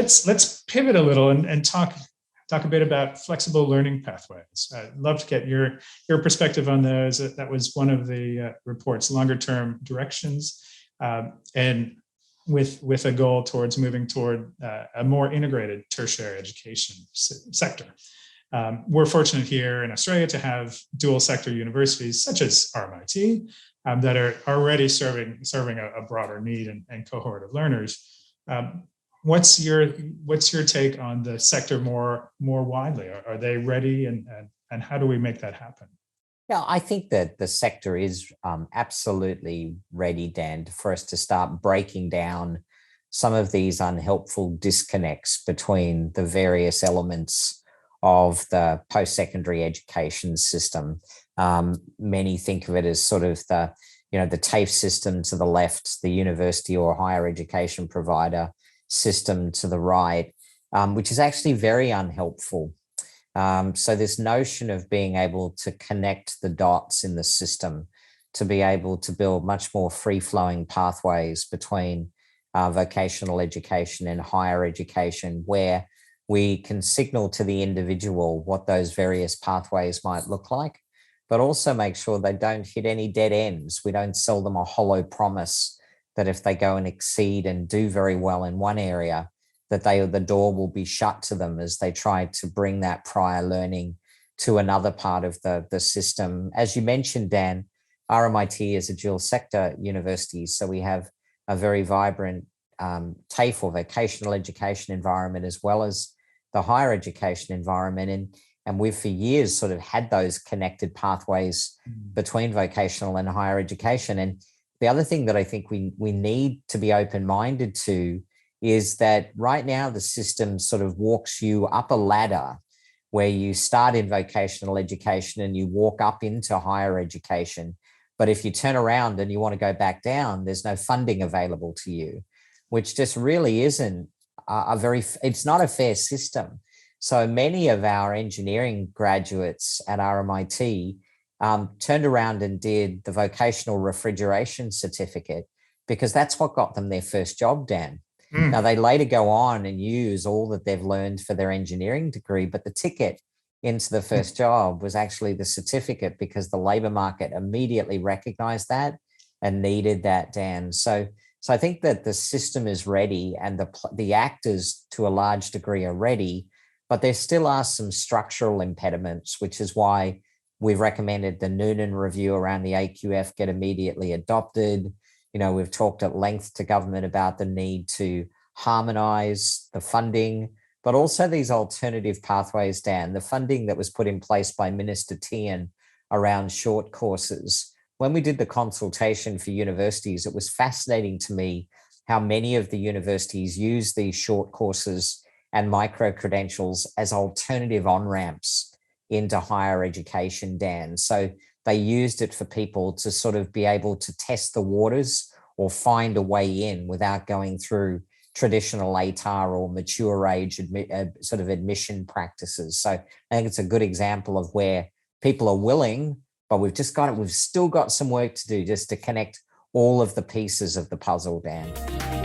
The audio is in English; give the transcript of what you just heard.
let's pivot a little and talk a bit about flexible learning pathways. I'd love to get your perspective on those. That was one of the report's longer term directions, and with a goal towards moving toward a more integrated tertiary education sector. We're fortunate here in Australia to have dual sector universities such as RMIT that are already serving a broader need and cohort of learners. What's your take on the sector more widely? Are they ready, and how do we make that happen? Yeah, I think that the sector is absolutely ready, Dan, for us to start breaking down some of these unhelpful disconnects between the various elements of the post-secondary education system. Many think of it as sort of the TAFE system to the left, the university or higher education provider system to the right, which is actually very unhelpful. So this notion of being able to connect the dots in the system to be able to build much more free-flowing pathways between vocational education and higher education, where we can signal to the individual what those various pathways might look like, but also make sure they don't hit any dead ends. We don't sell them a hollow promise that if they go and exceed and do very well in one area, that the door will be shut to them as they try to bring that prior learning to another part of the system. As you mentioned, Dan, RMIT is a dual sector university, so we have a very vibrant TAFE or vocational education environment, as well as the higher education environment. And we've for years sort of had those connected pathways between vocational and higher education. And the other thing that I think we need to be open-minded to is that right now the system sort of walks you up a ladder where you start in vocational education and you walk up into higher education. But if you turn around and you want to go back down, there's no funding available to you, which just really isn't it's not a fair system. So many of our engineering graduates at RMIT turned around and did the vocational refrigeration certificate because that's what got them their first job, Dan. Now, they later go on and use all that they've learned for their engineering degree, but the ticket into the first job was actually the certificate because the labor market immediately recognized that and needed that, Dan. So I think that the system is ready and the actors to a large degree are ready, but there still are some structural impediments, which is why we've recommended the Noonan review around the AQF get immediately adopted. We've talked at length to government about the need to harmonize the funding, but also these alternative pathways, Dan. The funding that was put in place by Minister Tian around short courses. When we did the consultation for universities, it was fascinating to me how many of the universities use these short courses and micro-credentials as alternative on-ramps into higher education, Dan. So they used it for people to sort of be able to test the waters or find a way in without going through traditional ATAR or mature age sort of admission practices. So I think it's a good example of where people are willing, but we've still got some work to do just to connect all of the pieces of the puzzle, Dan.